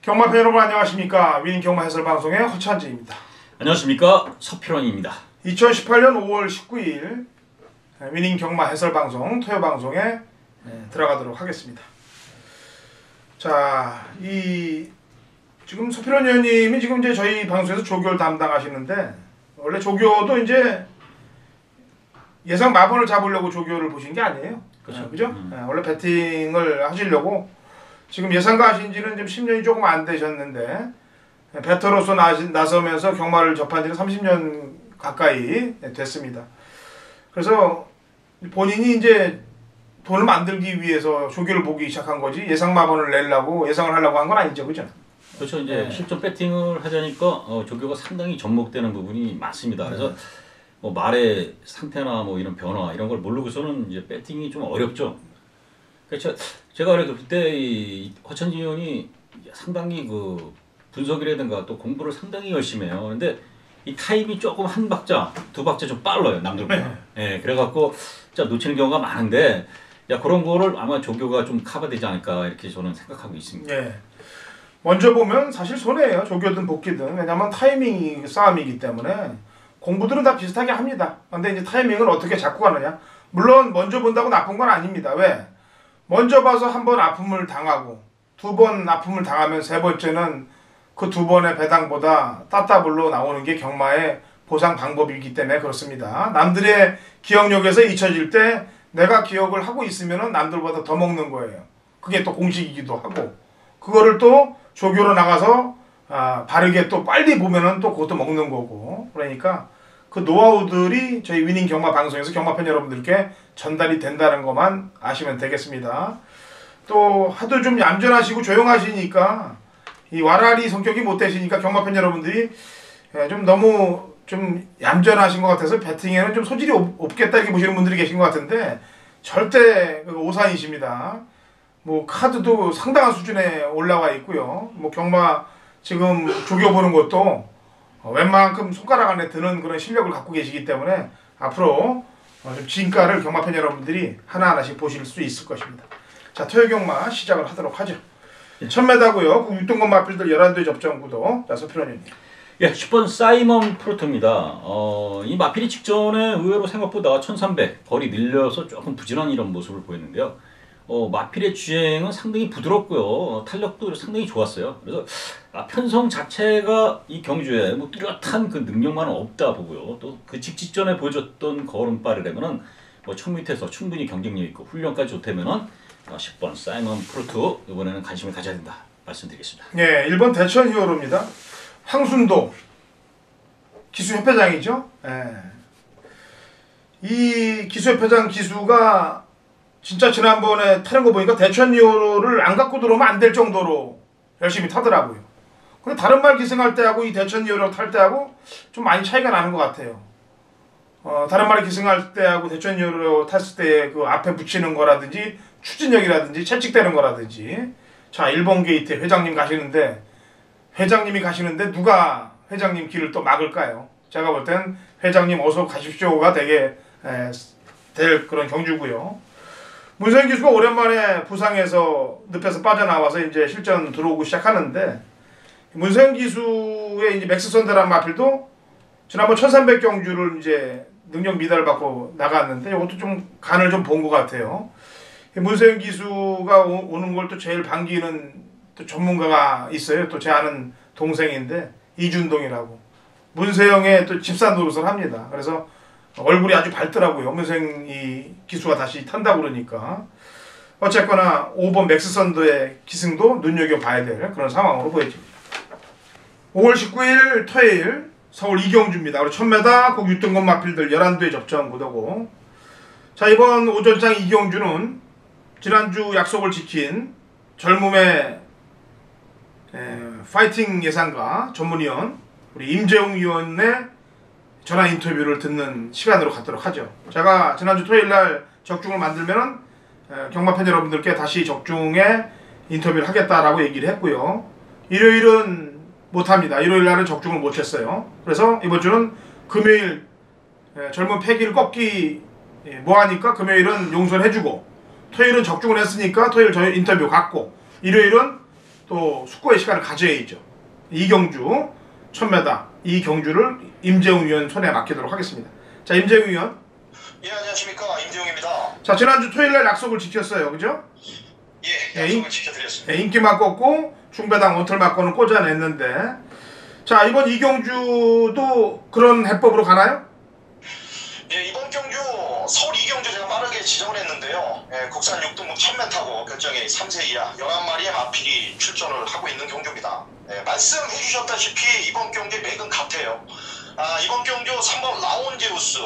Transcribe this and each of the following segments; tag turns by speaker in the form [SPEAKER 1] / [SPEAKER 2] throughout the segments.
[SPEAKER 1] 경마팬 여러분 안녕하십니까. 위닝 경마 해설방송의 허찬지입니다.
[SPEAKER 2] 안녕하십니까. 서필원입니다.
[SPEAKER 1] 2018년 5월 19일 위닝 경마 해설방송 토요방송에 들어가도록 하겠습니다. 자, 지금 서필원 의원님이 지금 이제 저희 방송에서 조교를 담당하시는데, 원래 조교도 이제 예상 마번을 잡으려고 조교를 보신 게 아니에요.
[SPEAKER 2] 그렇죠.
[SPEAKER 1] 그죠? 원래 배팅을 하시려고 지금 예상가 하신 지는 지금 10년이 조금 안 되셨는데, 배터로서 나서면서 경마를 접한 지는 30년 가까이 됐습니다. 그래서 본인이 이제 돈을 만들기 위해서 조교를 보기 시작한 거지, 예상 마번을 내려고 예상을 하려고 한 건 아니죠. 그죠?
[SPEAKER 2] 그렇죠. 이제 실전 배팅을 하자니까 조교가 상당히 접목되는 부분이 많습니다. 그래서 뭐 말의 상태나 뭐 이런 변화 이런 걸 모르고서는 이제 배팅이 좀 어렵죠. 그렇죠. 제가 그때 이 허천지 의원이 상당히 그 분석이라든가 또 공부를 상당히 열심히 해요. 근데 이 타임이 조금 한 박자, 두 박자 좀 빨라요, 남들보다. 예, 그래갖고 진짜 놓치는 경우가 많은데, 야, 그런 거를 아마 조교가 좀 커버되지 않을까 이렇게 저는 생각하고 있습니다.
[SPEAKER 1] 예. 먼저 보면 사실 손해예요. 조교든 복귀든. 왜냐면 타이밍 싸움이기 때문에 공부들은 다 비슷하게 합니다. 근데 이제 타이밍을 어떻게 잡고 가느냐. 물론 먼저 본다고 나쁜 건 아닙니다. 왜? 먼저 봐서 한 번 아픔을 당하고 두 번 아픔을 당하면 세 번째는 그 두 번의 배당보다 따따블로 나오는 게 경마의 보상 방법이기 때문에 그렇습니다. 남들의 기억력에서 잊혀질 때 내가 기억을 하고 있으면 남들보다 더 먹는 거예요. 그게 또 공식이기도 하고, 그거를 또 조교로 나가서 바르게 또 빨리 보면은 또 그것도 먹는 거고. 그러니까 그 노하우들이 저희 위닝 경마 방송에서 경마팬 여러분들께 전달이 된다는 것만 아시면 되겠습니다. 또 하도 좀 얌전하시고 조용하시니까, 이 와라리 성격이 못 되시니까 경마팬 여러분들이 좀 너무 좀 얌전하신 것 같아서 배팅에는 좀 소질이 없겠다 이렇게 보시는 분들이 계신 것 같은데, 절대 오산이십니다. 뭐 카드도 상당한 수준에 올라와 있고요. 뭐 경마 지금 조교 보는 것도 웬만큼 손가락 안에 드는 그런 실력을 갖고 계시기 때문에 앞으로 좀 진가를 경마팬 여러분들이 하나하나씩 보실 수 있을 것입니다. 자, 토요 경마 시작을 하도록 하죠. 1000m고요. 6등급 마필들 11대 접전 구도. 자, 서필원님.
[SPEAKER 2] 예, 10번 사이먼 프로토입니다. 이 마필이 직전에 의외로 생각보다 1300 거리 늘려서 조금 부진한 이런 모습을 보였는데요. 마필의 주행은 상당히 부드럽고요. 탄력도 상당히 좋았어요. 그래서 편성 자체가 이 경주에 뭐 뚜렷한 그 능력만은 없다 보고요. 또 그 직전에 보여줬던 걸음발이라면은 뭐 1000m에서 충분히 경쟁력 있고 훈련까지 좋다면은 10번 사이먼 프로토 이번에는 관심을 가져야 된다 말씀드리겠습니다.
[SPEAKER 1] 예, 1번 대천 히어로입니다. 황순도 기수협회장이죠. 예. 이 기수협회장 기수가 진짜 지난번에 타는 거 보니까 대천 히어로를 안 갖고 들어오면 안 될 정도로 열심히 타더라고요. 근데 다른 말 기승할 때하고 이 대천 히어로 탈 때하고 좀 많이 차이가 나는 것 같아요. 다른 말에 기승할 때하고 대천 히어로 탔을 때 그 앞에 붙이는 거라든지 추진력이라든지 채찍대는 거라든지. 자, 1번 게이트 회장님 가시는데, 회장님이 가시는데 누가 회장님 길을 또 막을까요? 제가 볼 땐 회장님 어서 가십시오가 되게 될 그런 경주고요. 문세영 기수가 오랜만에 부상에서 늪에서 빠져나와서 이제 실전 들어오고 시작하는데, 문세영 기수의 이제 맥스선대란 마필도 지난번 1300 경주를 이제 능력 미달 받고 나갔는데, 이것도 좀 간을 좀 본 것 같아요. 문세영 기수가 오는 걸 또 제일 반기는 또 전문가가 있어요. 또 제 아는 동생인데 이준동이라고. 문세영의 또 집사 노릇을 합니다. 그래서 얼굴이 아주 밝더라고요. 문세영 이 기수가 다시 탄다고 그러니까. 어쨌거나 5번 맥스선더의 기승도 눈여겨봐야 될 그런 상황으로 보여집니다. 5월 19일 토요일 서울 이경주입니다. 우리 1000m 국 6등급 마필들 11대 접전 구도고. 자, 이번 오전장 이경주는 지난주 약속을 지킨 젊음의 파이팅 예상가 전문위원 우리 임재웅 위원의 전화 인터뷰를 듣는 시간으로 갖도록 하죠. 제가 지난주 토요일날 적중을 만들면은 경마팬 여러분들께 다시 적중에 인터뷰를 하겠다라고 얘기를 했고요. 일요일은 못합니다. 일요일날은 적중을 못했어요. 그래서 이번 주는 금요일 젊은 패기를 꺾기 뭐하니까 금요일은 용서를 해주고, 토요일은 적중을 했으니까 토요일 저희 인터뷰 갖고, 일요일은 또 숙고의 시간을 가져야죠. 이경주 1000m 이 경주를 임재웅 위원 손에 맡기도록 하겠습니다. 자, 임재웅 위원.
[SPEAKER 3] 예, 안녕하십니까. 임재웅입니다.
[SPEAKER 1] 자, 지난주 토요일날 약속을 지켰어요. 그죠?
[SPEAKER 3] 예, 약속을 지켜드렸습니다.
[SPEAKER 1] 인기만 꺾고 중배당 원털맞고는 꽂아냈는데, 자, 이번 이경주도 그런 해법으로 가나요?
[SPEAKER 3] 예, 이번 경주 서울 이경주 제가 빠르게 지정을 했는데요. 예, 국산 6등급 1000m 타고 결정의 3세 이하 11마리의 마필이 출전을 하고 있는 경주입니다. 예, 말씀해 주셨다시피 이번 경주의 맥은 같아요. 이번 경주 3번 라온제우스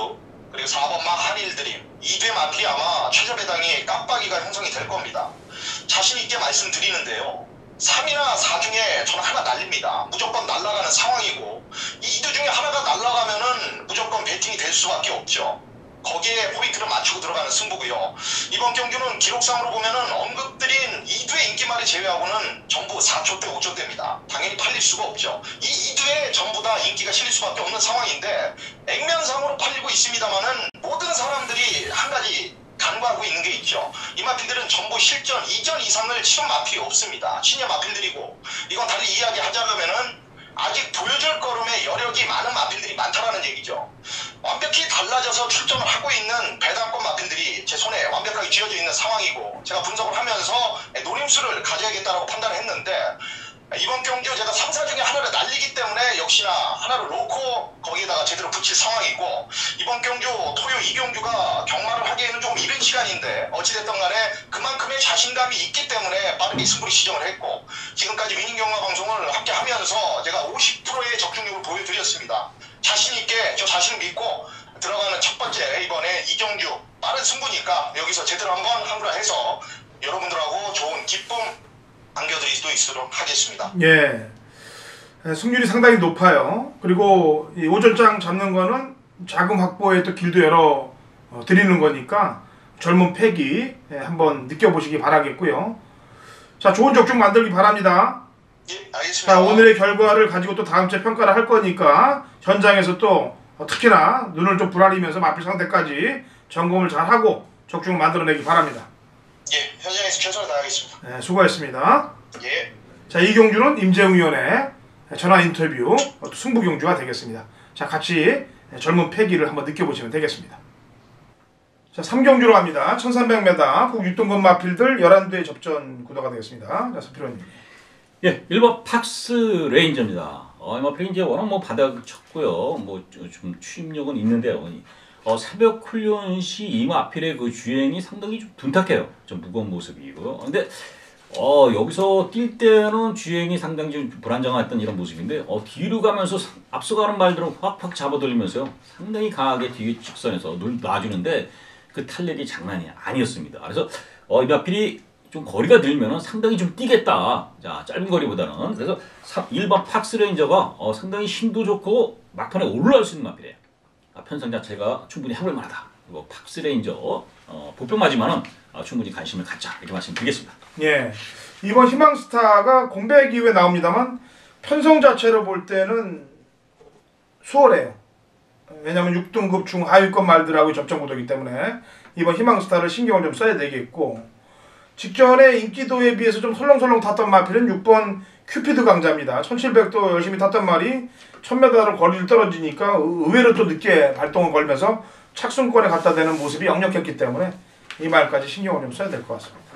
[SPEAKER 3] 그리고 4번 한일드림 이 두 마필이 아마 최저 배당이 깜빡이가 형성이 될 겁니다. 자신 있게 말씀드리는데요. 3이나 4 중에 저는 하나 날립니다. 무조건 날아가는 상황이고 이 두 중에 하나가 날아가면은 무조건 배팅이 될 수밖에 없죠. 거기에 포인트를 맞추고 들어가는 승부고요. 이번 경주는 기록상으로 보면은 언급드린 2두의 인기말을 제외하고는 전부 4초대 5초대입니다. 당연히 팔릴 수가 없죠. 이 2두에 전부 다 인기가 실릴 수밖에 없는 상황인데 액면상으로 팔리고 있습니다만은 모든 사람들이 한 가지 간과하고 있는 게 있죠. 이 마필들은 전부 실전 2전 이상을 치른 마필이 없습니다. 신예 마필들이고 이건 달리 이야기하자면은 아직 보여줄 걸음에 여력이 많은 마필들이 많다라는 얘기죠. 완벽히 달라져서 출전을 하고 있는 배당권 마필들이 제 손에 완벽하게 쥐어져 있는 상황이고 제가 분석을 하면서 노림수를 가져야겠다라고 판단을 했는데 이번 경주 제가 3, 4 중에 하나를 날리기 때문에 역시나 하나를 놓고 거기에다가 제대로 붙일 상황이고 이번 경주 토요 이경주가 경마를 하기에는 좀 이른 시간인데 어찌됐든 간에 그만큼의 자신감이 있기 때문에 빠르게 승부를 시정을 했고 지금까지 위닝경마 방송을 함께 하면서 제가 50%의 적중률을 보여드렸습니다. 자신있게 저 자신을 믿고 들어가는 첫 번째 이번에 이경주 빠른 승부니까 여기서 제대로 한번 한구라 해서 여러분들하고 좋은 기쁨 안겨드릴 수 있도록 하겠습니다.
[SPEAKER 1] 예, 승률이 상당히 높아요. 그리고 이 오전장 잡는 거는 자금 확보에 또 길도 열어 드리는 거니까 젊은 패기 한번 느껴보시기 바라겠고요. 자, 좋은 적중 만들기 바랍니다.
[SPEAKER 3] 예, 알겠습니다.
[SPEAKER 1] 자, 오늘의 결과를 가지고 또 다음 주에 평가를 할 거니까 현장에서 또 특히나 눈을 좀 부라리면서 마필 상대까지 점검을 잘하고 적중을 만들어내기 바랍니다.
[SPEAKER 3] 예, 현장에서 최선을 다하겠습니다.
[SPEAKER 1] 네, 수고하셨습니다.
[SPEAKER 3] 예.
[SPEAKER 1] 자, 이 경주는 임재웅 위원의 전화 인터뷰 승부 경주가 되겠습니다. 자, 같이 젊은 패기를 한번 느껴보시면 되겠습니다. 자, 3경주로 갑니다. 1300m 국 6등급 마필들 11대의 접전 구도가 되겠습니다. 자, 서필호님.
[SPEAKER 2] 예, 1번 팍스 레인저입니다. 이 마필이 이제 워낙 뭐 바닥 쳤고요. 뭐 좀 추임력은 있는데요. 새벽 훈련 시 이 마필의 그 주행이 상당히 좀 둔탁해요. 좀 무거운 모습이고요. 근데 여기서 뛸 때는 주행이 상당히 좀 불안정했던 이런 모습인데 뒤로 가면서 앞서가는 말들은 확확 잡아돌리면서요. 상당히 강하게 뒤에 직선에서 놔주는데 그 탄력이 장난이 아니었습니다. 그래서 이 마필이 좀 거리가 늘면은 상당히 좀 뛰겠다. 자, 짧은 거리보다는. 그래서 1번 팍스 레인저가 상당히 힘도 좋고 막판에 올라올 수 있는 마필이에요. 편성 자체가 충분히 해볼 만하다. 그리고 팍스 레인저 보병 맞으면은 충분히 관심을 갖자 이렇게 말씀드리겠습니다.
[SPEAKER 1] 예, 이번 희망스타가 공백 이후에 나옵니다만 편성 자체로 볼 때는 수월해요. 왜냐하면 6등급 중하위권 말들하고 접전 구도이기 때문에 이번 희망스타를 신경을 좀 써야 되겠고 직전에 인기도에 비해서 좀 설렁설렁 탔던 마필은 6번 큐피드 강자입니다. 1700도 열심히 탔던 말이 1000m를 거리를 떨어지니까 의외로 또 늦게 발동을 걸면서 착순권에 갖다 대는 모습이 역력했기 때문에 이 말까지 신경을 좀 써야 될 것 같습니다.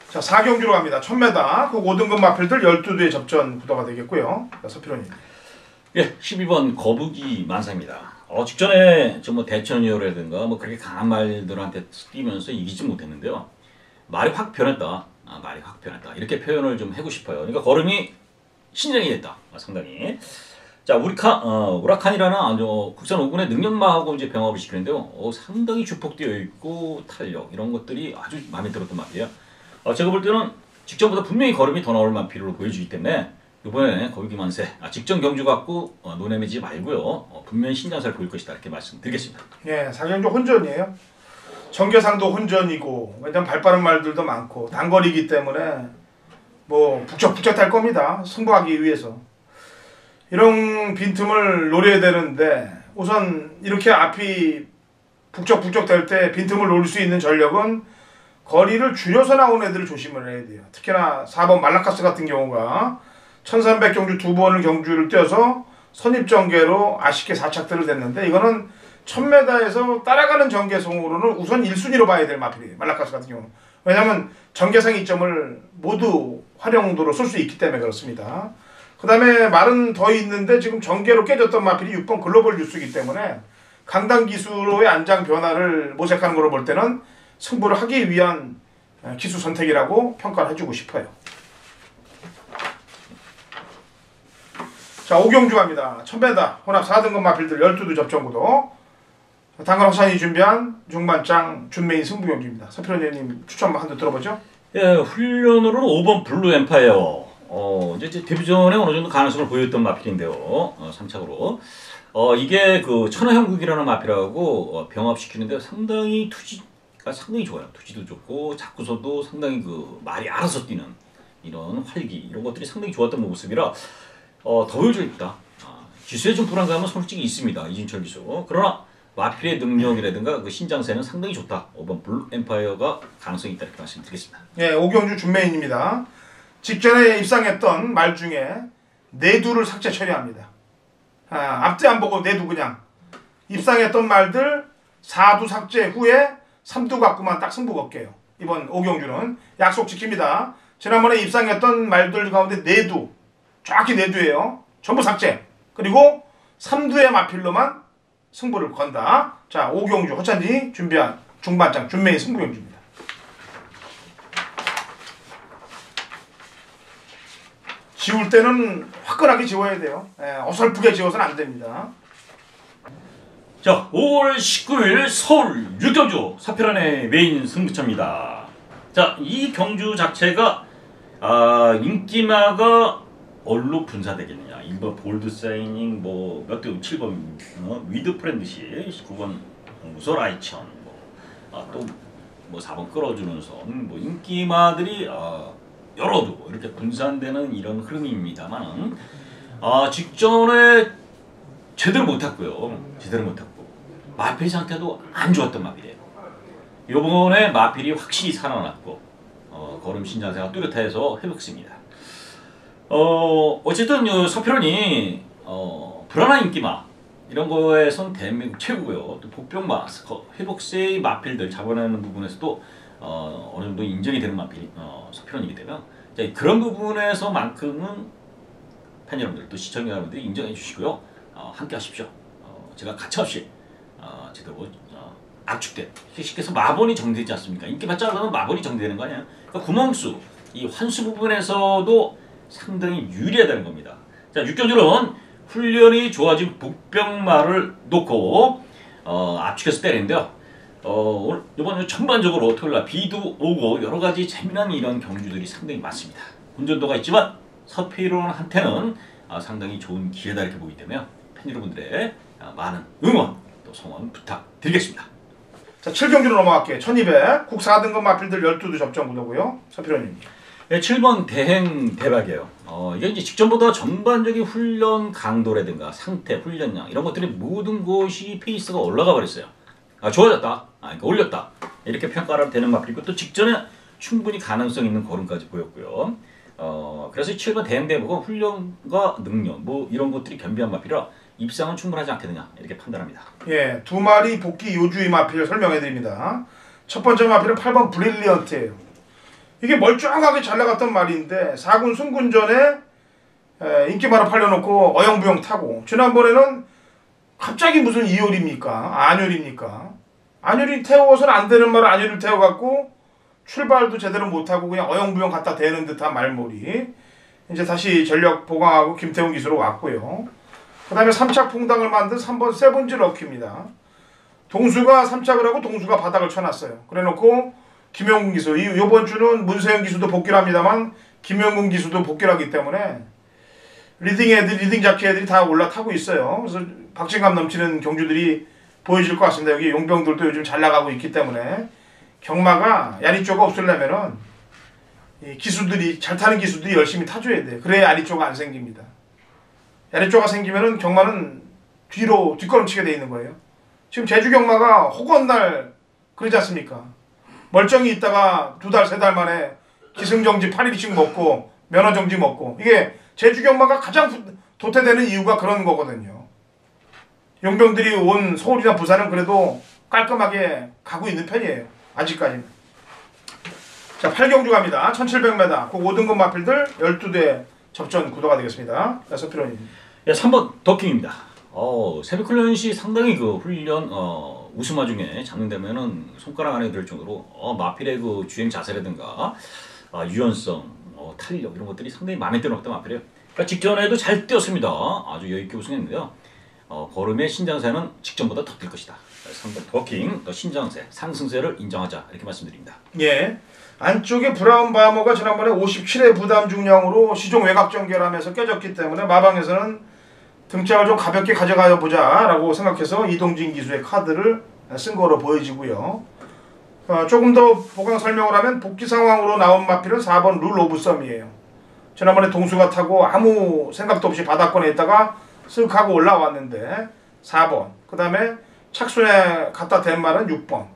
[SPEAKER 1] 자, 4경주로 갑니다. 1000m 그 5등급 마필들 12대의 접전 구도가 되겠고요. 자, 서필호님.
[SPEAKER 2] 예, 12번 거북이 만사입니다. 직전에 뭐 대천이어라든가 뭐 그렇게 강한 말들한테 뛰면서 이기지 못했는데요. 말이 확 변했다. 말이 확 변했다. 이렇게 표현을 좀 하고 싶어요. 그러니까 걸음이 신장이 됐다. 상당히. 자, 우라칸이라는 국산 5군의 능력마하고 이제 병합을 시키는데요. 상당히 주폭되어 있고 탄력 이런 것들이 아주 마음에 들었던 마필이에요. 제가 볼 때는 직전보다 분명히 걸음이 더 나올 마필로 보여주기 때문에 이번에 거북이 만세 직전 경주 갖고 논해매지 말고요. 분명히 신장사를 보일 것이다 이렇게 말씀드리겠습니다.
[SPEAKER 1] 예, 4경주 혼전이에요. 정계상도 혼전이고 왜냐면 발빠른 말들도 많고 단거리이기 때문에 뭐 북적북적 탈 겁니다. 승부하기 위해서. 이런 빈틈을 노려야 되는데 우선 이렇게 앞이 북적북적 될 때 빈틈을 노릴 수 있는 전력은 거리를 줄여서 나오는 애들을 조심을 해야 돼요. 특히나 4번 말라카스 같은 경우가 1300 경주 2번을 경주를 뛰어서 선입전개로 아쉽게 4착들을 냈는데 이거는 1000m에서 따라가는 전개성으로는 우선 1순위로 봐야 될 마필이에요. 말라카스 같은 경우는. 왜냐하면 전개상 이점을 모두 활용도로 쓸 수 있기 때문에 그렇습니다. 그 다음에 말은 더 있는데 지금 전개로 깨졌던 마필이 6번 글로벌 뉴스이기 때문에 강당 기수로의 안장 변화를 모색하는 걸로 볼 때는 승부를 하기 위한 기수 선택이라고 평가를 해주고 싶어요. 자, 5경주 갑니다. 1000m 혼합 4등급 마필들 12두 접전구도 당근 허산이 준비한 중반장 준메인 승부 경기입니다. 서필원님 추천 한번 들어보죠.
[SPEAKER 2] 예, 훈련으로는 5번 블루 엠파이어. 이제 데뷔전에 어느 정도 가능성을 보였던 마필인데요. 3착으로. 이게 그 천하형국이라는 마필하고 병합시키는데 상당히 투지가 상당히 좋아요. 투지도 좋고 자꾸서도 상당히 그 말이 알아서 뛰는 이런 활기 이런 것들이 상당히 좋았던 모습이라 더 보여져 있다. 기수에 좀 불안감은 솔직히 있습니다. 이진철 기수. 그러나 마필의 능력이라든가 그 신장세는 상당히 좋다. 5번 블루 엠파이어가 가능성이 있다 이렇게 말씀드리겠습니다.
[SPEAKER 1] 예, 5경주 준메인입니다. 직전에 입상했던 말 중에 4두를 삭제 처리합니다. 앞뒤 안 보고 4두 그냥 입상했던 말들 4두 삭제 후에 3두 갖고만 딱 승부 걸게요. 이번 5경주는 약속 지킵니다. 지난번에 입상했던 말들 가운데 4두 정확히 4두예요. 전부 삭제. 그리고 3두의 마필로만 승부를 건다. 자, 5경주 허찬이 준비한 중반장 준메인 승부 경주입니다. 지울 때는 화끈하게 지워야 돼요. 어설프게 지워서는 안 됩니다.
[SPEAKER 2] 자, 5월 19일 서울 6경주 사표란의 메인 승부처입니다. 자, 이 경주 자체가 인기마가 뭘로 분사되겠느냐. 1번 볼드 사이닝, 몇 대 7번 위드 프렌드시, 19번 우서라이천, 또 4번 끌어주는 선, 인기마들이 여러도 이렇게 분산되는 이런 흐름입니다만 직전에 제대로 못했고요. 마필 상태도 안 좋았던 마필이에요. 요번에 마필이 확실히 살아났고 걸음 신장세가 뚜렷해서 회복습니다. 어쨌든 서필원이 불안한 인기마 이런 거에선 대한민국 최고고요. 또 복병마, 회복세의 마필들 잡아내는 부분에서도 어느 정도 인정이 되는 마필이 서필원이기 때문에 그런 부분에서만큼은 팬 여러분들 또 시청자 여러분들이 인정해 주시고요. 함께 하십시오. 제가 가차없이 제대로 압축된 쉽게 해서 마본이 정되지 않습니까? 인기 받자 그러면 마본이 정되는 거 아니에요? 그러니까 구멍수, 이 환수 부분에서도 상당히 유리하다는 겁니다. 자, 6경주는 훈련이 좋아진 복병마를 놓고 압축해서 때리는데요. 이번 전반적으로 토요일날 비도 오고 여러 가지 재미난 이런 경주들이 상당히 많습니다. 운전도가 있지만 서필원한테는 상당히 좋은 기회다 이렇게 보기 때문에 팬 여러분들의 많은 응원 또 성원 부탁드리겠습니다.
[SPEAKER 1] 자, 7경주로 넘어갈게요. 1200 국 4등급 마필들 12두 접전 구도고요. 서필원님.
[SPEAKER 2] 네, 7번 대행 대박이에요. 이게 이제 직전보다 전반적인 훈련 강도라든가 상태, 훈련량 이런 것들이 모든 것이 페이스가 올라가 버렸어요. 좋아졌다. 그러니까 올렸다. 이렇게 평가를 되는 마필이고 또 직전에 충분히 가능성 있는 걸음까지 보였고요. 그래서 7번 대행 대박은 훈련과 능력 이런 것들이 겸비한 마필이라 입상은 충분하지 않겠느냐 이렇게 판단합니다.
[SPEAKER 1] 예, 2마리 복귀 요주의 마필을 설명해 드립니다. 첫 번째 마필은 8번 브릴리언트예요. 이게 멀쩡하게 잘 나갔던 말인데 4군 승군전에 인기마로 팔려놓고 어영부영 타고 지난번에는 갑자기 무슨 2열입니까? 안열입니까? 안열이 태워서는 안 되는 말을 안열을 태워갖고 출발도 제대로 못하고 그냥 어영부영 갖다 대는 듯한 말몰이 이제 다시 전력 보강하고 김태훈 기수로 왔고요. 그 다음에 3착 풍당을 만든 3번 세븐지 럭키입니다. 동수가 3착을 하고 동수가 바닥을 쳐놨어요. 그래놓고 김영gun 기수, 이번 주는 문세영 기수도 복귀를 합니다만 김영gun 기수도 복귀를 하기 때문에 리딩 자키 애들이 다 올라타고 있어요. 그래서 박진감 넘치는 경주들이 보여질 것 같습니다. 여기 용병들도 요즘 잘 나가고 있기 때문에 경마가 야리조가 없으려면은 이 기수들이 잘 타는 기수들이 열심히 타줘야 돼요. 그래야 야리조가 안 생깁니다. 야리조가 생기면은 경마는 뒷걸음치게 돼 있는 거예요. 지금 제주 경마가 호건날 그러지 않습니까? 멀쩡히 있다가 2달, 3달 만에 기승정지 8일씩 먹고 면허정지 먹고 이게 제주경마가 가장 도태되는 이유가 그런 거거든요. 용병들이 온 서울이나 부산은 그래도 깔끔하게 가고 있는 편이에요. 아직까지는. 자, 8경주 갑니다. 1700m. 그 5등급 마필들 12대 접전 구도가 되겠습니다. 서피로님.
[SPEAKER 2] 예, 3번 더킹입니다. 새벽 훈련 시 상당히 그 훈련 우스마 중에 장면되면은 손가락 안에 들 정도로 마필의 그 주행 자세라든가 유연성, 탄력 이런 것들이 상당히 마음에 들었던 마필이에요. 그러니까 직전에도 잘 뛰었습니다. 아주 여유 있게 우승했는데요. 걸음의 신장세는 직전보다 더 뛸 것이다. 3번 더킹, 신장세, 상승세를 인정하자 이렇게 말씀드립니다.
[SPEAKER 1] 예. 안쪽에 브라운 바머가 지난번에 57회 부담 중량으로 시종 외곽 전결하면서 깨졌기 때문에 마방에서는 등짝을 좀 가볍게 가져가 보자라고 생각해서 이동진 기수의 카드를 쓴 거로 보여지고요. 조금 더 보강 설명을 하면 복귀 상황으로 나온 마필은 4번 룰 오브 썸이에요. 지난번에 동수가 타고 아무 생각도 없이 바닥권에 있다가 쓱 하고 올라왔는데 4번. 그 다음에 착순에 갖다 댄 말은 6번.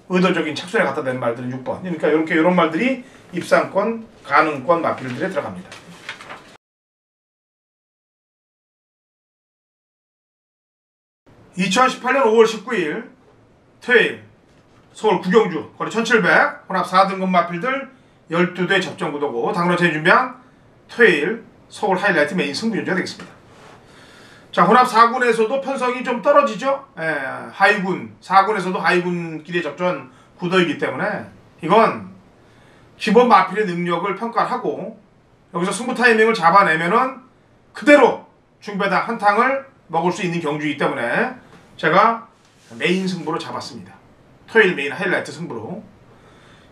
[SPEAKER 1] 의도적인 착순에 갖다 댄 말들은 6번. 그러니까 이런 말들이 입상권, 가능권 마필들에 들어갑니다. 2018년 5월 19일 토요일 서울 구경주 거리 1700 혼합 4등급 마필들 12대 접전 구도고 당로체에 준비한 토요일 서울 하이라이트 메인 승부전주가 되겠습니다. 자, 혼합 4군에서도 편성이 좀 떨어지죠. 하위군 4군에서도 하위군끼리의 접전 구도이기 때문에 이건 기본 마필의 능력을 평가하고 여기서 승부 타이밍을 잡아내면은 그대로 중배당 한탕을 먹을 수 있는 경주이기 때문에 제가 메인 승부로 잡았습니다. 토요일 메인 하이라이트 승부로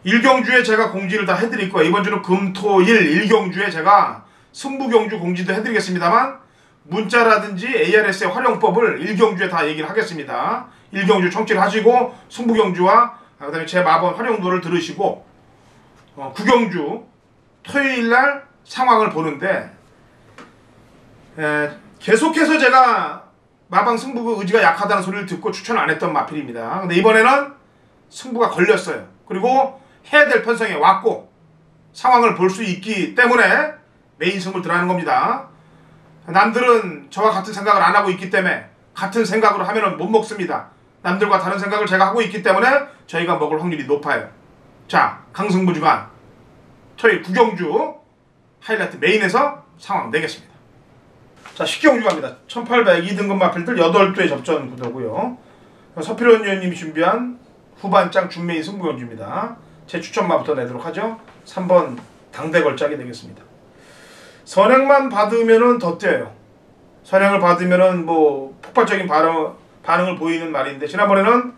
[SPEAKER 1] 1경주에 제가 공지를 다 해드릴 거예요. 이번 주는 금, 토, 일 1경주에 제가 승부경주 공지도 해드리겠습니다만 문자라든지 ARS의 활용법을 1경주에 다 얘기를 하겠습니다. 1경주 청취를 하시고 승부경주와 그 다음에 제 마법 활용도를 들으시고 9경주 토요일날 상황을 보는데 계속해서 제가 마방 승부가 의지가 약하다는 소리를 듣고 추천 안 했던 마필입니다. 근데 이번에는 승부가 걸렸어요. 그리고 해야 될 편성에 왔고 상황을 볼 수 있기 때문에 메인 승부를 들어가는 겁니다. 남들은 저와 같은 생각을 안 하고 있기 때문에 같은 생각으로 하면은 못 먹습니다. 남들과 다른 생각을 제가 하고 있기 때문에 저희가 먹을 확률이 높아요. 자, 강승부 주간 토요일 9경주 하이라이트 메인에서 상황 내겠습니다. 자, 10경주 갑니다. 1800 2등급 마필들 8대 접전 구도고요. 서필원 의원님이 준비한 후반장 준메인 승부경주입니다. 제 추천마부터 내도록 하죠. 3번 당대걸작이 되겠습니다. 선행만 받으면은 더 뛰어요. 선행을 받으면은 뭐 폭발적인 반응을 보이는 말인데 지난번에는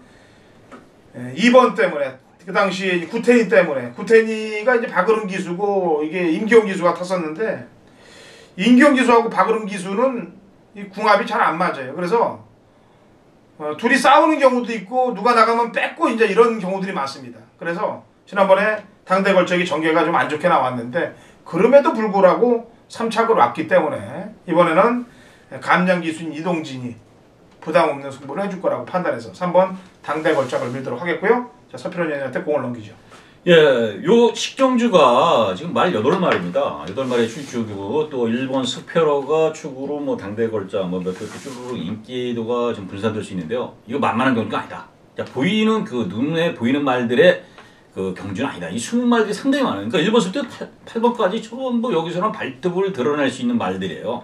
[SPEAKER 1] 2번 때문에 그 당시에 구태니 때문에 구태니가 이제 박으름 기수고 이게 임기용 기수가 탔었는데 임기용 기수하고 박으름 기수는 이 궁합이 잘 안 맞아요. 그래서 둘이 싸우는 경우도 있고 누가 나가면 뺏고 이제 이런 경우들이 많습니다. 그래서 지난번에 당대 걸작이 전개가 좀 안 좋게 나왔는데 그럼에도 불구하고 3착으로 왔기 때문에 이번에는 감량 기수인 이동진이 부담 없는 승부를 해줄 거라고 판단해서 3번 당대 걸작을 밀도록 하겠고요. 자, 서필원 의원한테 공을 넘기죠.
[SPEAKER 2] 예, 요 식경주가 지금 말 8마리입니다. 8마리 출주고 또 일본 스페러가 축으로 뭐 당대 걸작 몇 개 쭈루루 인기도가 좀 분산될 수 있는데요. 이거 만만한 경주가 아니다. 자, 보이는 그 눈에 보이는 말들의 그 경주는 아니다. 이 숨은 말들이 상당히 많아요. 그러니까 1번부터 8번까지 전부 여기서는 발톱을 드러낼 수 있는 말들이에요.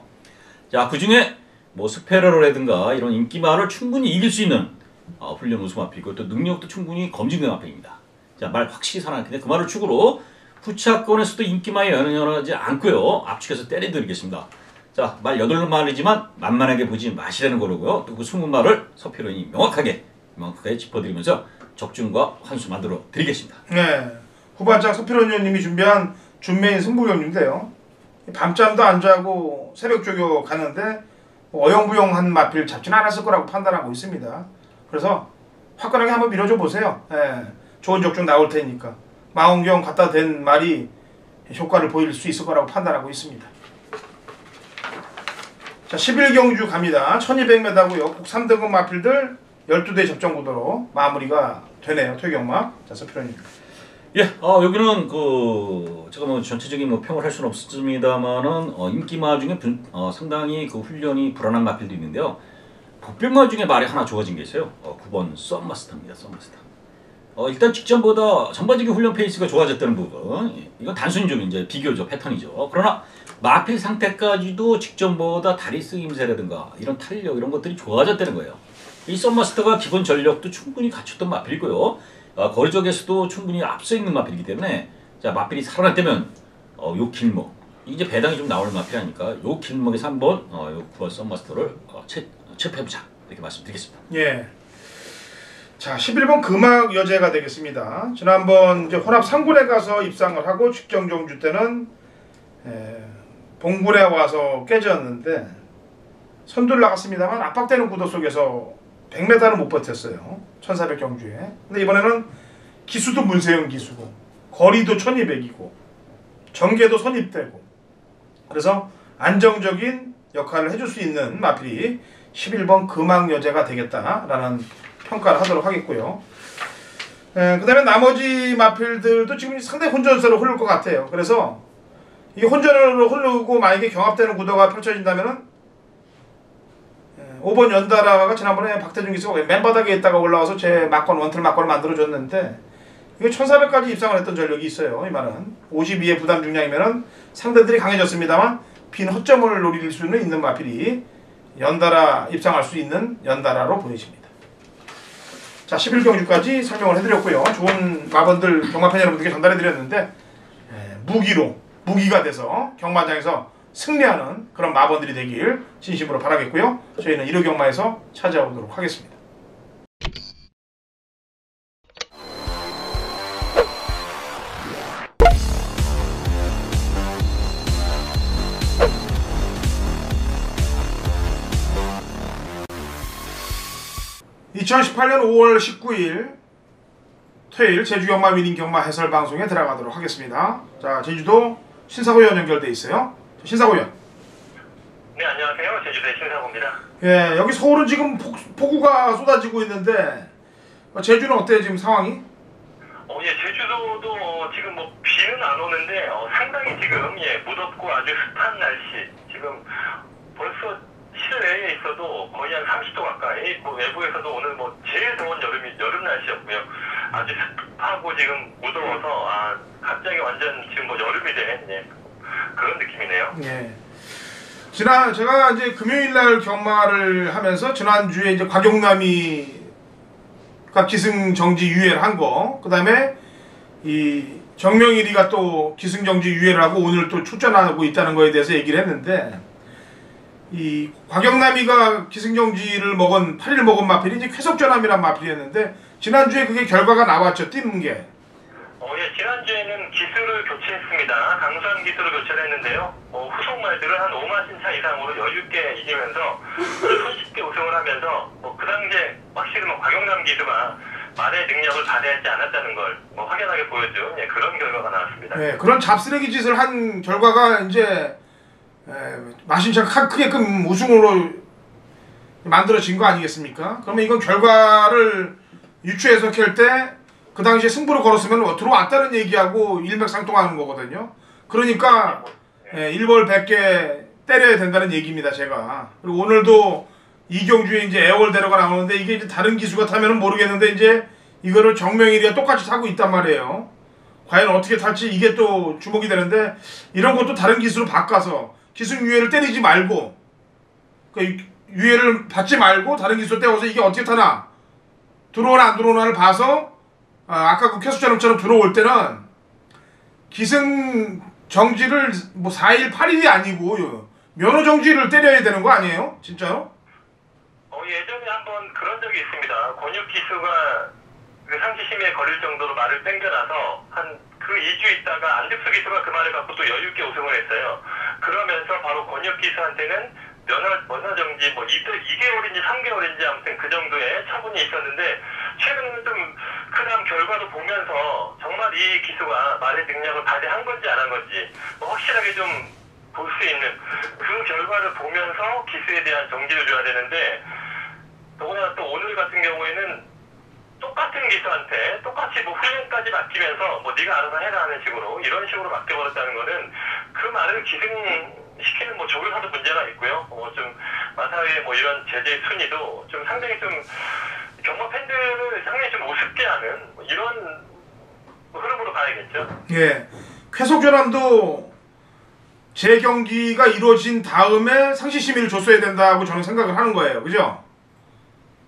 [SPEAKER 2] 자, 그 중에 뭐 스페러라든가 이런 인기말을 충분히 이길 수 있는 훈련 우승 마필이고 또 능력도 충분히 검증된 마필입니다. 자, 말 확실히 살아났는데 그 말을 축으로 후차권에서도 인기말이 연연하지 않고요. 압축해서 때려드리겠습니다. 자, 말 8마리지만 만만하게 보지 마시라는 거로고요. 또 그 20말을 서필원이 명확하게 짚어드리면서 적중과 환수 만들어 드리겠습니다.
[SPEAKER 1] 네, 후반장 서필원 의원님이 준비한 준메인 승부경주인데요. 밤잠도 안 자고 새벽 조교 가는데 어영부영한 마필 잡지는 않았을 거라고 판단하고 있습니다. 그래서 화끈하게 한번 밀어줘 보세요. 좋은 적중 나올 테니까 망원경 갖다 댄 말이 효과를 보일 수 있을 거라고 판단하고 있습니다. 자, 11경주 갑니다. 1200m고요. 꼭 3등급 마필들 12대 접전 구도로 마무리가 되네요. 퇴경막. 자, 서필호님.
[SPEAKER 2] 예, 여기는 제가 뭐 전체적인 뭐 평을 할 수는 없습니다만은 인기마 중에 상당히 그 훈련이 불안한 마필도 있는데요. 복병마 중에 말이 하나 좋아진 게 있어요. 9번 썸마스터입니다. 썸마스터. 일단 직전보다 전반적인 훈련 페이스가 좋아졌다는 부분. 이건 단순히 좀 이제 비교죠, 패턴이죠. 그러나 마필 상태까지도 직전보다 다리 쓰임새라든가 이런 탄력 이런 것들이 좋아졌다는 거예요. 이 썸마스터가 기본 전력도 충분히 갖췄던 마필이고요. 거리 쪽에서도 충분히 앞서 있는 마필이기 때문에 자 마필이 살아날 때면 요 길목 이제 배당이 좀 나올 마필이니까 요 길목에서 한번 요 9번 썸마스터를 체크해보자 이렇게 말씀드리겠습니다.
[SPEAKER 1] 예. 자, 11번 금악 여제가 되겠습니다. 지난번 이제 혼합 3군에 가서 입상을 하고 직정정주 때는 봉군에 와서 깨졌는데 선두를 나갔습니다만 압박되는 구도 속에서 100m는 못 버텼어요. 1400 경주에. 근데 이번에는 기수도 문세영 기수고 거리도 1200이고 전개도 선입되고 그래서 안정적인 역할을 해줄 수 있는 마필이 11번 금악 여제가 되겠다라는 평가를 하도록 하겠고요. 그 다음에 나머지 마필들도 지금 상당히 혼전세로 흐를 것 같아요. 그래서 이 혼전으로 흐르고 만약에 경합되는 구도가 펼쳐진다면은 5번 연달아가 지난번에 박태준 기수가 맨바닥에 있다가 올라와서 제 원틀 막건을 만들어줬는데 이게 1400까지 입상을 했던 전력이 있어요. 이 말은 52의 부담 중량이면은 상대들이 강해졌습니다만 빈 허점을 노릴 수는 있는 마필이 연달아 입상할 수 있는 연달아로 보여집니다. 자, 11경주까지 설명을 해드렸고요. 좋은 마번들 경마팬 여러분들께 전달해드렸는데 무기가 돼서 경마장에서 승리하는 그런 마번들이 되길 진심으로 바라겠고요. 저희는 1호 경마에서 찾아오도록 하겠습니다. (2018년 5월 19일) 토요일 제주경마 위닝 경마 해설 방송에 들어가도록 하겠습니다. 자, 제주도 신사고위원 연결돼 있어요. 신사고위원.
[SPEAKER 4] 네, 안녕하세요. 제주도의 신사고입니다.
[SPEAKER 1] 예, 여기 서울은 지금 폭우가 쏟아지고 있는데 제주는 어때요 지금 상황이?
[SPEAKER 4] 예, 제주도도 지금 뭐 비는 안 오는데 상당히 지금 무덥고 아주 습한 날씨. 지금 벌써 실내에 있어도 거의 한 30도 가까이, 뭐 외부에서도 오늘 뭐 제일 더운 여름 날씨였고요. 아주 습하고 지금 무더워서 갑자기 완전 지금 뭐 여름이 된 그런 느낌이네요.
[SPEAKER 1] 예. 제가 이제 금요일 날 경마를 하면서 지난주에 이제 곽용남이가 기승정지 유예를 한 거, 그 다음에 이 정명일이가 또 기승정지 유예를 하고 오늘 또 출전하고 있다는 거에 대해서 얘기를 했는데, 이 곽영남이가 기승정지를 8일 먹은 마필이 이제 쾌속전함이란 마필이었는데 지난주에 그게 결과가 나왔죠. 뛰는 게.
[SPEAKER 4] 예, 지난주에는 기수를 교체했습니다. 강수한 기수를 교체를 했는데요. 후속 말들을 한 5만 신차 이상으로 여유있게 이기면서 손쉽게 우승을 하면서 그 당시에 확실히 곽영남 기수가 말의 능력을 발휘하지 않았다는 걸 확연하게 보여준 그런 결과가 나왔습니다.
[SPEAKER 1] 네, 그런 잡쓰레기 짓을 한 결과가 이제 마신차 크게끔 우승으로 만들어진 거 아니겠습니까? 그러면 이건 결과를 유추 해석할 때 그 당시에 승부를 걸었으면 들어왔다는 얘기하고 일맥상통하는 거거든요. 그러니까 일벌백계 때려야 된다는 얘기입니다, 제가. 그리고 오늘도 이경주에 이제 애월대로가 나오는데 이게 이제 다른 기수가 타면은 모르겠는데 이제 이거를 정명일이가 똑같이 타고 있단 말이에요. 과연 어떻게 탈지 이게 또 주목이 되는데 이런 것도 다른 기수로 바꿔서 기승 유예를 때리지 말고 그 유예를 받지 말고 다른 기수로 떼어서 이게 어떻게 타나 들어오나 안 들어오나를 봐서 아까 그 쾌수전처럼 들어올 때는 기승 정지를 4일 8일이 아니고 면허 정지를 때려야 되는 거 아니에요? 진짜요?
[SPEAKER 4] 예전에 한번 그런 적이 있습니다. 권육 기수가 그 상시심의에 걸릴 정도로 말을 땡겨놔서 한 그 2주 있다가 안득수 기수가 그 말을 갖고 또 여유있게 우승을 했어요. 그러면서 바로 권육 기수한테는 면허 정지 2개월인지 3개월인지 아무튼 그 정도의 처분이 있었는데 최근에는 좀 그다음 결과를 보면서 정말 이 기수가 말의 능력을 발휘한 건지 안 한 건지 확실하게 좀 볼 수 있는 그 결과를 보면서 기수에 대한 정지를 줘야 되는데 더구나 또 오늘 같은 경우에는 똑같은 기수한테 똑같이 뭐 훈련까지 맡기면서 뭐 네가 알아서 해라 하는 식으로 이런 식으로 맡겨버렸다는 거는 그 말을 기승시키는 뭐 조교사도 문제가 있고요. 좀 마사회의 뭐 이런 제재 순위도 좀 상당히 좀 경마 팬들을 상당히 좀 우습게 하는 뭐 이런 흐름으로 봐야겠죠.
[SPEAKER 1] 예, 쾌속전환도 재경기가 이루어진 다음에 상시심의를 줬어야 된다고 저는 생각을 하는 거예요. 그죠?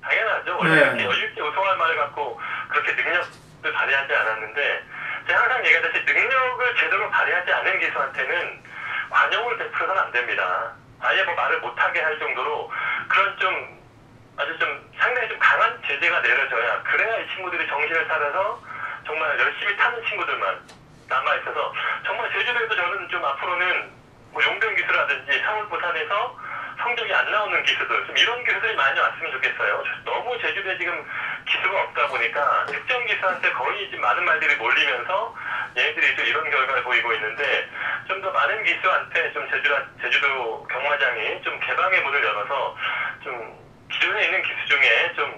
[SPEAKER 4] 당연하죠. 원래
[SPEAKER 1] 네.
[SPEAKER 4] 이렇게 여유있게 우승할 말을 갖고 그렇게 능력을 발휘하지 않았는데 제가 항상 얘기하듯이 능력을 제대로 발휘하지 않은 기수한테는 관용을 베풀어서는 안 됩니다. 아예 뭐 말을 못하게 할 정도로 그런 좀 아주 좀 상당히 좀 강한 제재가 내려져야 그래야 이 친구들이 정신을 차려서 정말 열심히 타는 친구들만 남아있어서 정말 제주도에도 저는 좀 앞으로는 뭐 용병 기수라든지 서울 부산에서 성적이 안 나오는 기수들 좀 이런 기수들이 많이 왔으면 좋겠어요. 너무 제주도에 지금 기수가 없다 보니까 특정 기수한테 거의 지금 많은 말들이 몰리면서 얘네들이 또 이런 결과를 보이고 있는데 좀 더 많은 기수한테 좀 제주도 경마장이 좀 개방의 문을 열어서 좀 기존에 있는 기수 중에 좀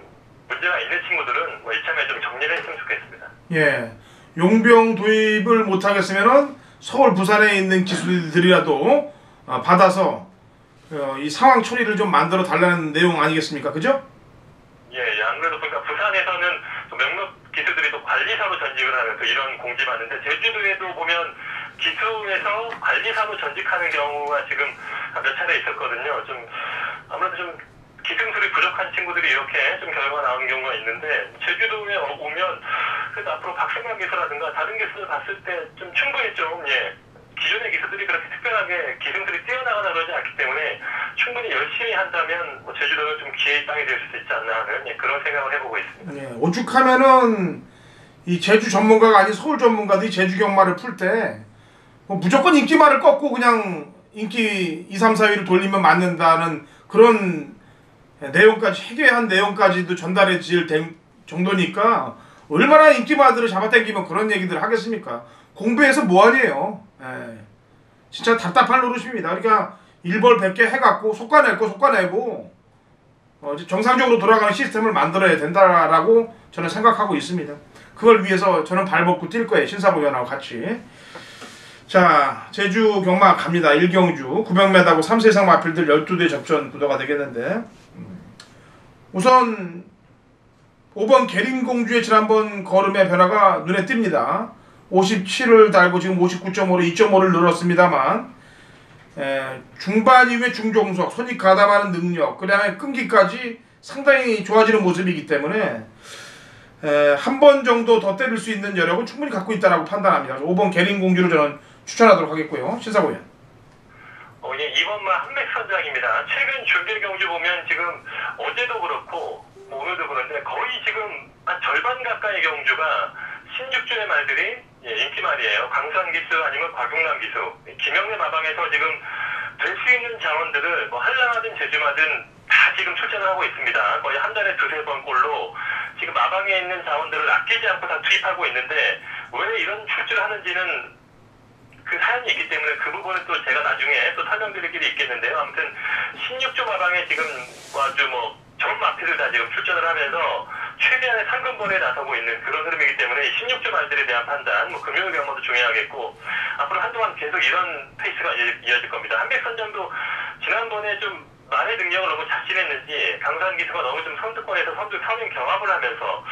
[SPEAKER 4] 문제가 있는 친구들은 뭐 이참에 좀 정리를 했으면 좋겠습니다.
[SPEAKER 1] 예, 용병 도입을 못하겠으면은 서울 부산에 있는 기수들이라도 받아서 이 상황 처리를 좀 만들어 달라는 내용 아니겠습니까? 그죠?
[SPEAKER 4] 예, 안 그래도 보니까 부산에서는 또 몇몇 기수들이 또 관리사로 전직을 하는 또 이런 공지 받는데 제주도에도 보면 기수에서 관리사로 전직하는 경우가 지금 몇 차례 있었거든요. 좀 아무래도 좀 기승술이 부족한 친구들이 이렇게 좀 결과가 나오는 경우가 있는데 제주도에 오면 그래도 앞으로 박승관 기수라든가 다른 기수를 봤을 때 좀 충분히 좀 기존의 기수들이 그렇게 특별하게 기승술이 뛰어나가다 그러지 않기 때문에 충분히 열심히 한다면 뭐 제주도는 좀 기회의 땅이 될 수도 있지 않나 하는 그런 생각을 해보고 있습니다.
[SPEAKER 1] 예, 오죽하면은 이 제주 전문가가 아닌 서울 전문가들이 제주 경마를 풀 때 뭐 무조건 인기말을 꺾고 그냥 인기 2, 3, 4위를 돌리면 맞는다는 그런 내용까지 해괴한 내용까지도 전달해질 정도니까 얼마나 인기말들을 잡아당기면 그런 얘기들 하겠습니까? 공부해서 뭐하니에요. 예. 진짜 답답한 노릇입니다. 그러니까 일벌 100개 해갖고 속아내고 정상적으로 돌아가는 시스템을 만들어야 된다라고 저는 생각하고 있습니다. 그걸 위해서 저는 발벗고 뛸 거예요. 신사부위원하고 같이. 자, 제주 경마 갑니다. 1경주 900m하고 3세 이상 마필들 12대 접전 구도가 되겠는데 우선 5번 계림공주의 지난번 걸음의 변화가 눈에 띕니다. 57을 달고 지금 59.5로 2.5를 늘었습니다만 중반 이후에 중종속, 손이 가담하는 능력, 그 다음에 끈기까지 상당히 좋아지는 모습이기 때문에 한 번 정도 더 때릴 수 있는 여력은 충분히 갖고 있다고 판단합니다. 5번 계림공주를 저는 추천하도록 하겠고요. 신사고위원.
[SPEAKER 4] 예, 2번마 한백선장입니다. 최근 준비 경주 보면 지금 어제도 그렇고 오늘도 그런데 거의 지금 한 절반 가까이 경주가 신죽주의 말들이 인기 말이에요. 강산 기수 아니면 곽용남 기수. 김영래 마방에서 지금 될 수 있는 자원들을 뭐 한라하든 제주마든 다 지금 출전을 하고 있습니다. 거의 한 달에 2-3번 꼴로 지금 마방에 있는 자원들을 아끼지 않고 다 투입하고 있는데 왜 이런 출주를 하는지는 그 사연이 있기 때문에 그 부분은 또 제가 나중에 또 설명드릴 길이 있겠는데요. 아무튼 16조 마방에 지금 아주 뭐 전 마필을 다 지금 출전을 하면서 최대한의 상금벌에 나서고 있는 그런 흐름이기 때문에 16조 말들에 대한 판단, 뭐 금요일 경마도 중요하겠고 앞으로 한동안 계속 이런 페이스가 이어질 겁니다. 한백선장도 지난번에 좀 말의 능력을 너무 자신했는지 강산 기수가 너무 좀 선두권에서 선행 경합을 하면서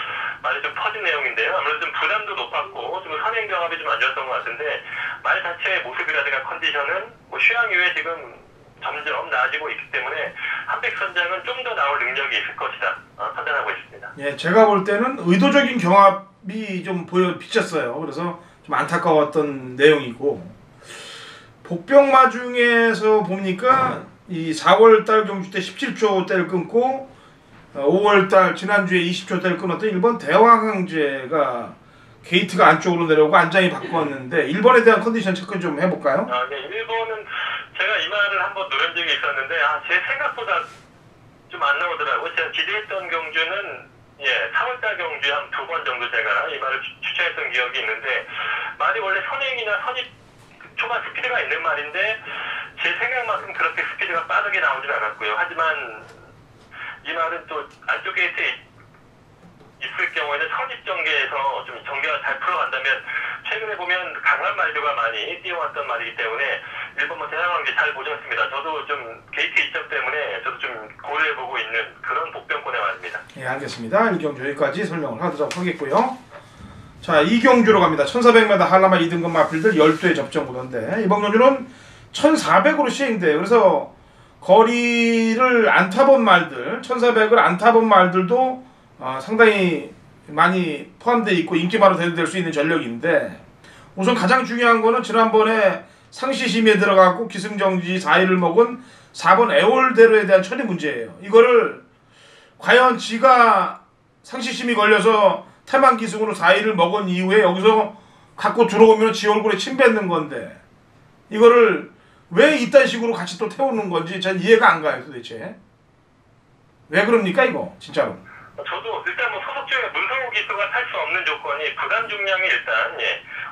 [SPEAKER 4] 말이 좀 퍼진 내용인데요. 아무래도 좀 부담도 높았고 좀 선행 경합이 좀 안 좋았던 것 같은데 말 자체의 모습이라든가 컨디션은 뭐 휴양 이후에 지금 점점 나아지고 있기 때문에 한백선장은 좀 더 나올 능력이 있을 것이다 판단하고 있습니다.
[SPEAKER 1] 예, 제가 볼 때는 의도적인 경합이 좀 비쳤어요. 그래서 좀 안타까웠던 내용이고 복병마 중에서 보니까 이 4월달 경주 때 17조대를 끊고 5월달 지난주에 20조대를 끊었던 일본 대왕항제가 게이트가 안쪽으로 내려오고 안장이 바꿨는데 일본에 대한 컨디션 체크 좀 해볼까요?
[SPEAKER 4] 네, 일본은 제가 이 말을 한번 누른 적이 있었는데 제 생각보다 좀 안 나오더라고요. 제가 기대했던 경주는 4월달 경주에 한 2번 정도 제가 이 말을 추천했던 기억이 있는데 말이 원래 선행이나 선입 초반 스피드가 있는 말인데 제 생각만큼 그렇게 스피드가 빠르게 나오진 않았고요. 하지만 이 말은 또 안쪽 게이트에 있을 경우에는 선입 전개에서 좀 전개가 잘 풀어간다면 최근에 보면 강한 말류가 많이 뛰어왔던 말이기 때문에 일본 뭐 대상관계 잘 보셨습니다. 저도 좀 게이트 이점 때문에 저도 좀 고려해보고 있는 그런 복병권의 말입니다.
[SPEAKER 1] 예, 알겠습니다. 1경주 여기까지 설명을 하도록 하겠고요. 자, 2경주로 갑니다. 1400m 한라마 2등급 마필들 12회 접전 구도인데 이번 경주는 1400으로 시행돼요. 그래서 거리를 안 타본 말들, 1400을 안 타본 말들도 상당히 많이 포함되어 있고 인기마로 대두될 수 있는 전력인데 우선 가장 중요한 거는 지난번에 상시심의에 들어가고 기승정지 4위를 먹은 4번 애월대로에 대한 처리 문제예요. 이거를 과연 지가 상시심이 걸려서 태만 기승으로 4위를 먹은 이후에 여기서 갖고 들어오면 지 얼굴에 침 뱉는 건데 이거를 왜 이딴 식으로 같이 또 태우는 건지 전 이해가 안 가요 도대체. 왜 그럽니까 이거 진짜로.
[SPEAKER 4] 저도 일단 뭐 소속 중에 문성호 기수가 탈 수 없는 조건이 부담 중량이 일단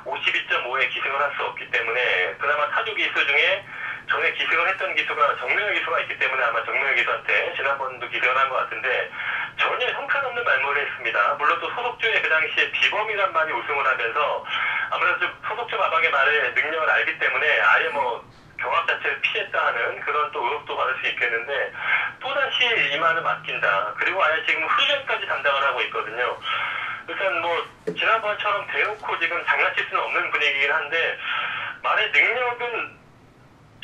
[SPEAKER 4] 52.5에 기승을 할 수 없기 때문에 그나마 타조 기수 중에 전에 기승을 했던 기수가 정명현 기수가 있기 때문에 아마 정명현 기수한테 지난번도 기승을 한 것 같은데 전혀 형편없는 말모를 했습니다. 물론 또 소속주에 그 당시에 비범이란 말이 우승을 하면서 아무래도 좀 소속주 마방의 말의 능력을 알기 때문에 아예 뭐 경합 자체를 피했다 하는 그런 또 의혹도 받을 수 있겠는데 또다시 이 말을 맡긴다. 그리고 아예 지금 훈련까지 담당을 하고 있거든요. 일단 뭐 지난번처럼 대놓고 지금 장난칠 수는 없는 분위기긴 한데 말의 능력은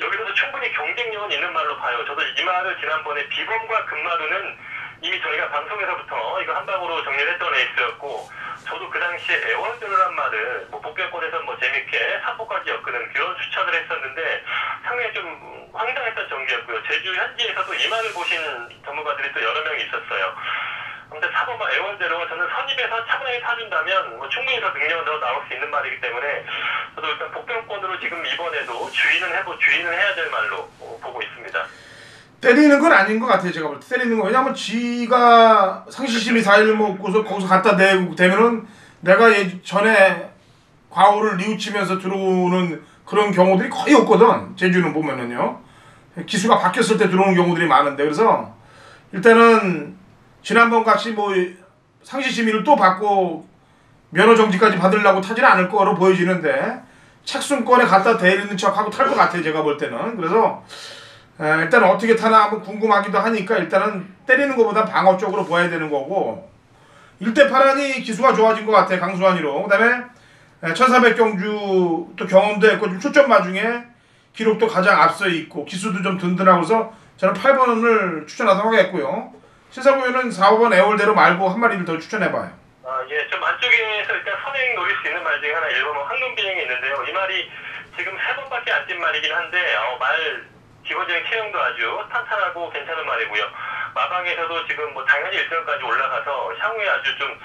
[SPEAKER 4] 여기서도 충분히 경쟁력은 있는 말로 봐요. 저도 이 말을 지난번에 비범과 금마루는 이미 저희가 방송에서부터 이거 한 방으로 정리를 했던 레이스였고 저도 그 당시에 애월대로란 말을 뭐 복병권에서 뭐 재밌게 사포까지 엮는 그런 추천을 했었는데 상당히 좀 황당했던 경기였고요. 제주 현지에서도 이 말을 보신 전문가들이 또 여러 명이 있었어요. 아무튼 사범과 애월대로가 저는 선입에서 차분하게 타준다면 뭐 충분히 더 능력은 더 나올 수 있는 말이기 때문에 저도 일단 복병권으로 지금 이번에도 주의는 해야 될 말로 보고 있습니다.
[SPEAKER 1] 때리는 건 아닌 것 같아요 제가 볼 때. 때리는 거 왜냐면 지가 상시심이 4위를 먹고서 거기서 갖다 대면은 내가 전에 과오를 뉘우치면서 들어오는 그런 경우들이 거의 없거든. 제주는 보면은요 기수가 바뀌었을 때 들어오는 경우들이 많은데 그래서 일단은 지난번 같이 뭐 상시심의를 또 받고 면허 정지까지 받으려고 타지는 않을 거로 보여지는데 착순권에 갖다 대리는 척하고 탈 것 같아요 제가 볼 때는. 그래서 일단 어떻게 타나 한번 궁금하기도 하니까 일단은 때리는 것보다 방어 쪽으로 봐야 되는 거고 1대8하니 기수가 좋아진 것 같아 강수환이로. 그 다음에 1400경주 또 경험도 했고 좀 초점 마중에 기록도 가장 앞서 있고 기수도 좀 든든하고 해서 저는 8번을 추천하도록 하겠고요. 신사고유는 4번 애월대로 말고 한 마리를 더 추천해봐요.
[SPEAKER 4] 예, 좀 안쪽에서 일단 선행 노릴 수 있는 말 중에 하나 1번은 황금비행이 있는데요. 이 말이 지금 3번밖에 안 뛴 말이긴 한데 말 기본적인 체형도 아주 탄탄하고 괜찮은 말이고요. 마방에서도 지금 뭐 당연히 1등까지 올라가서 향후에 아주 좀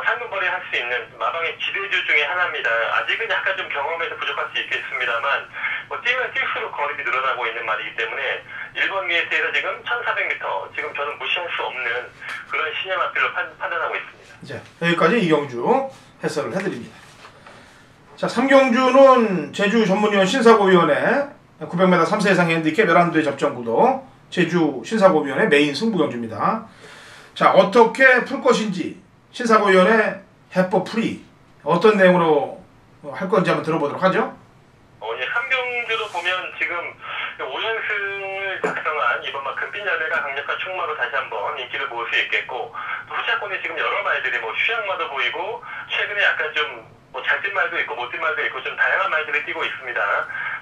[SPEAKER 4] 상금거래 할 수 있는 마방의 지대주 중에 하나입니다. 아직은 약간 좀 경험에서 부족할 수 있겠습니다만 뭐 뛰면 뛸수록 거리가 늘어나고 있는 말이기 때문에 1번 게이트에서 지금 1400m 지금 저는 무시할 수 없는 그런 신의 마필로 판단하고 있습니다.
[SPEAKER 1] 이제 여기까지 이경주 해설을 해드립니다. 자 3경주는 제주 전문위원 신사고위원회 900m 3세 이상 핸디캡 11대 접전 구도 제주 신사고위원회 메인 승부경주입니다. 자 어떻게 풀 것인지 신사고위원회 해법 풀이 어떤 내용으로 할 건지 한번 들어보도록 하죠.
[SPEAKER 4] 예, 3경주로 보면 지금 5연승을 작성한 이번 금빛 열매가 강력한 충마로 다시 한번 인기를 모을 수 있겠고 또 후차권에 지금 여러 말들이 뭐 휴양마도 보이고 최근에 약간 좀 뭐 잘 뛴 말도 있고 못 뛴 말도 있고 좀 다양한 말들이 뛰고 있습니다.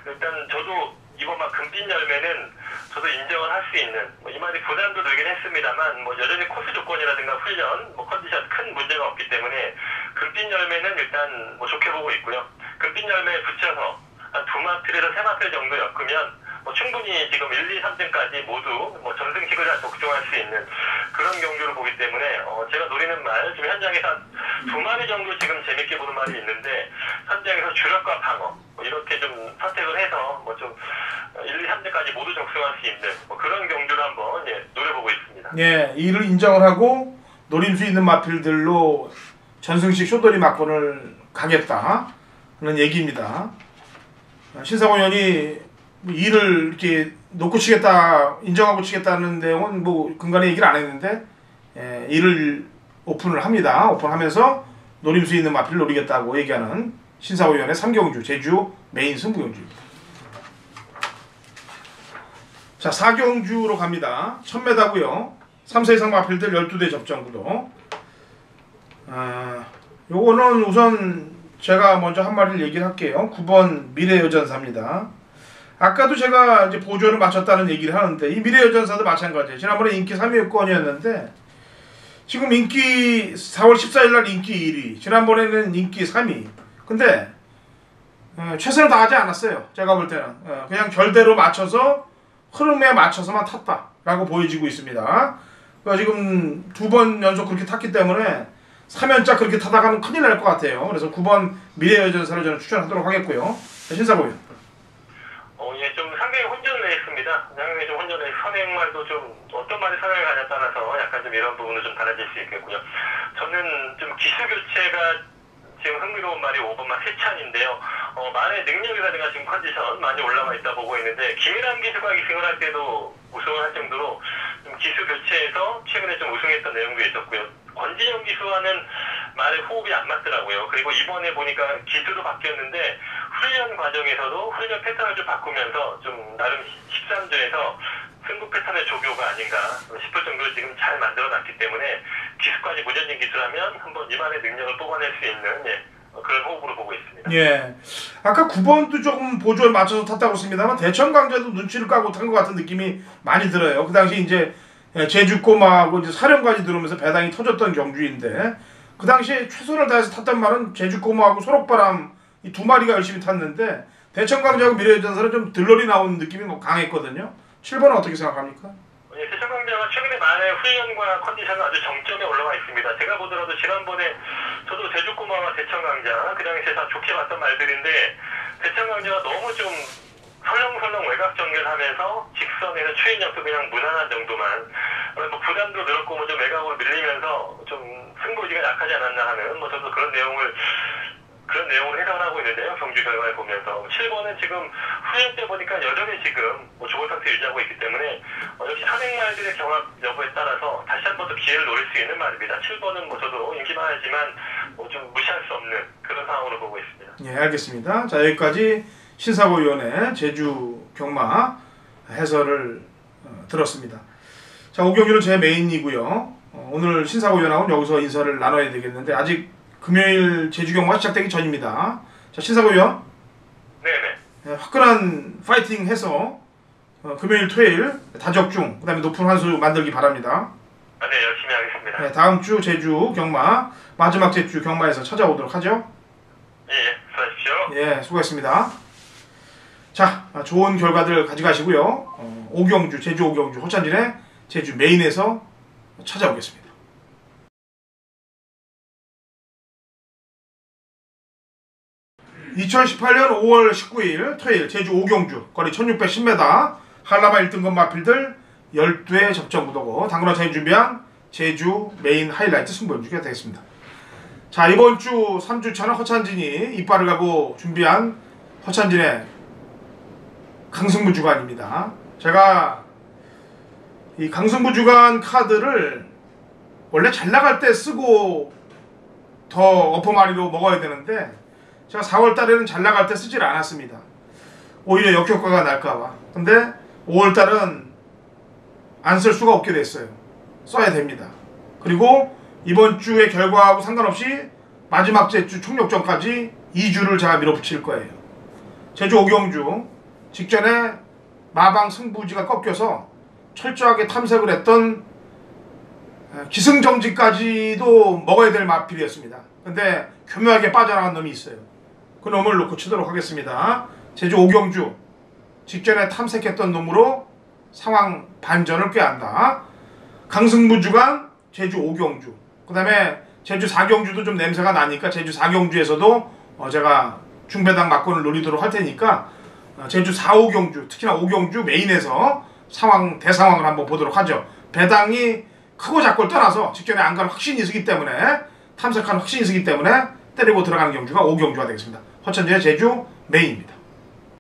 [SPEAKER 4] 일단 저도 이번 금빛 열매는 저도 인정을 할 수 있는 이 말이 부담도 늘긴 했습니다만 뭐 여전히 코스 조건이라든가 훈련 뭐 컨디션 큰 문제가 없기 때문에 금빛 열매는 일단 뭐 좋게 보고 있고요. 금빛 열매에 붙여서 한 2마필에서 3마필 정도 엮으면 뭐 충분히 지금 1, 2, 3등까지 모두 뭐 전승식을 다 독종할 수 있는 그런 경주를 보기 때문에 제가 노리는 말 지금 현장에서 한 2마리 정도 지금 재밌게 보는 말이 있는데 현장에서 주력과 방어 뭐 이렇게 좀 선택을 해서 뭐 좀 1, 2, 3등까지 모두 적승할 수 있는 뭐 그런 경주를 한번 노려보고 있습니다.
[SPEAKER 1] 예, 이를 인정을 하고 노릴 수 있는 마필들로 전승식 쇼돌이 막권을 가겠다 하는 얘기입니다. 신사고위원이 일을 이렇게 놓고 치겠다 인정하고 치겠다는 내용은 뭐 근간에 얘기를 안 했는데 일을 오픈을 합니다. 오픈하면서 노림수 있는 마필을 노리겠다고 얘기하는 신사위원회 3경주 제주 메인 승부경주입니다. 자, 4경주로 갑니다. 1000m고요. 3세 이상 마필들 12대 접전구도. 요거는 우선 제가 먼저 한 마리를 얘기를 할게요. 9번 미래여전사입니다. 아까도 제가 이제 보조를 맞췄다는 얘기를 하는데 이 미래여전사도 마찬가지예요. 지난번에 인기 3위권이었는데 지금 인기 4월 14일 날 인기 1위, 지난번에는 인기 3위. 근데 최선을 다하지 않았어요. 제가 볼 때는 그냥 결대로 맞춰서 흐름에 맞춰서만 탔다라고 보여지고 있습니다. 그러니까 지금 2번 연속 그렇게 탔기 때문에 3연자 그렇게 타다가는 큰일 날 것 같아요. 그래서 9번 미래여전사를 저는 추천하도록 하겠고요. 신사고요.
[SPEAKER 4] 예, 좀 상당히 혼전을 했습니다. 상당히 좀 혼전을 해서 선행말도 좀 어떤 말이 선행을 가냐에 따라서 약간 좀 이런 부분은 좀 달라질 수 있겠고요. 저는 좀 기수 교체가 지금 흥미로운 말이 5번만 세찬인데요. 말의 능력이라든가 지금 컨디션 많이 올라와 있다 보고 있는데 김일환 기수가 기승을 할 때도 우승을 할 정도로 좀 기수 교체에서 최근에 좀 우승했던 내용도 있었고요. 권진영 기수와는 말의 호흡이 안 맞더라고요. 그리고 이번에 보니까 기수도 바뀌었는데 훈련 과정에서도 훈련 패턴을 좀 바꾸면서 좀 나름 13조에서 승부 패턴의 조교가 아닌가 싶을 정도로 지금 잘 만들어놨기 때문에 기수까지 무전진 기수라면 한번 이만의 능력을 뽑아낼 수 있는 그런 호흡으로 보고 있습니다.
[SPEAKER 1] 예, 아까 9번도 조금 보조에 맞춰서 탔다고 했습니다만 대천 강자도 눈치를 까고 탄 것 같은 느낌이 많이 들어요. 그 당시 이제 제주 꼬마하고 이제 사령관이 들어오면서 배당이 터졌던 경주인데 그 당시에 최선을 다해서 탔단 말은 제주 꼬마하고 소록바람 이 두 마리가 열심히 탔는데 대천 강자하고 미래여전사는 좀 들러리 나온 느낌이 강했거든요. 7번은 어떻게 생각합니까?
[SPEAKER 4] 예, 대천 강자가 최근에 말의 훈련과 컨디션은 아주 정점에 올라와 있습니다. 제가 보더라도 지난번에 저도 제주 꼬마와 대천 강자 그 당시에 다 좋게 봤던 말들인데 대천 강자가 너무 좀 설렁설렁 외곽 정렬하면서 직선에서 추인력도 그냥 무난한 정도만 뭐 부담도 늘었고 뭐 좀 외곽으로 밀리면서 좀 승부지가 약하지 않았나 하는 뭐 저도 그런 내용을 해석을 하고 있는데요. 경주 결과를 보면서 7번은 지금 훈련 때 보니까 여전히 지금 뭐 좋은 상태 유지하고 있기 때문에 역시 선행말들의 경합 여부에 따라서 다시 한 번 더 기회를 노릴 수 있는 말입니다. 7번은 뭐 저도 인기만 하지만 뭐 좀 무시할 수 없는 그런 상황으로 보고 있습니다.
[SPEAKER 1] 예, 알겠습니다. 자, 여기까지 신사고위원회 제주 경마 해설을 들었습니다. 자, 5경기는 제 메인이고요. 오늘 신사고위원하고는 여기서 인사를 나눠야 되겠는데 아직 금요일 제주 경마가 시작되기 전입니다. 자, 신사고위원.
[SPEAKER 4] 네네.
[SPEAKER 1] 네, 화끈한 파이팅 해서 금요일 토요일 다적중 그다음에 높은 환수 만들기 바랍니다.
[SPEAKER 4] 네, 열심히 하겠습니다.
[SPEAKER 1] 네, 다음 주 제주 경마 마지막 제주 경마에서 찾아오도록 하죠.
[SPEAKER 4] 예, 수고하십시오.
[SPEAKER 1] 예, 수고했습니다. 자, 좋은 결과들 가져가시고요. 5경주 제주 5경주 허찬진의 제주 메인에서 찾아오겠습니다. 2018년 5월 19일 토요일 제주 5경주 거리 1610m 한라마 1등급 마필들 12회 접전구도고 당근화 차임 준비한 제주 메인 하이라이트 승부연주가 되겠습니다. 자, 이번 주 3주차는 허찬진이 이빨을 가고 준비한 허찬진의 강승부 주간입니다. 제가 이 강승부 주간 카드를 원래 잘 나갈 때 쓰고 더 어퍼마리로 먹어야 되는데 제가 4월 달에는 잘 나갈 때 쓰질 않았습니다. 오히려 역효과가 날까봐. 근데 5월 달은 안 쓸 수가 없게 됐어요. 써야 됩니다. 그리고 이번 주의 결과하고 상관없이 마지막 제주 총력전까지 2주를 제가 밀어붙일 거예요. 제주 5경주 직전에 마방 승부지가 꺾여서 철저하게 탐색을 했던 기승정지까지도 먹어야 될 마필이었습니다. 근데 교묘하게 빠져나간 놈이 있어요. 그 놈을 놓고 치도록 하겠습니다. 제주 5경주 직전에 탐색했던 놈으로 상황 반전을 꾀한다. 강승부 주간 제주 5경주 그 다음에 제주 4경주도 좀 냄새가 나니까 제주 4경주에서도 제가 중배당 막권을 노리도록 할 테니까 제주 4, 5경주 특히나 5경주 메인에서 대상황을 한번 보도록 하죠. 배당이 크고 작고를 떠나서 직전에 안 갈 확신이 있기 때문에 탐색하는 확신이 있기 때문에 때리고 들어가는 경주가 5경주가 되겠습니다. 허천진의 제주 메인입니다.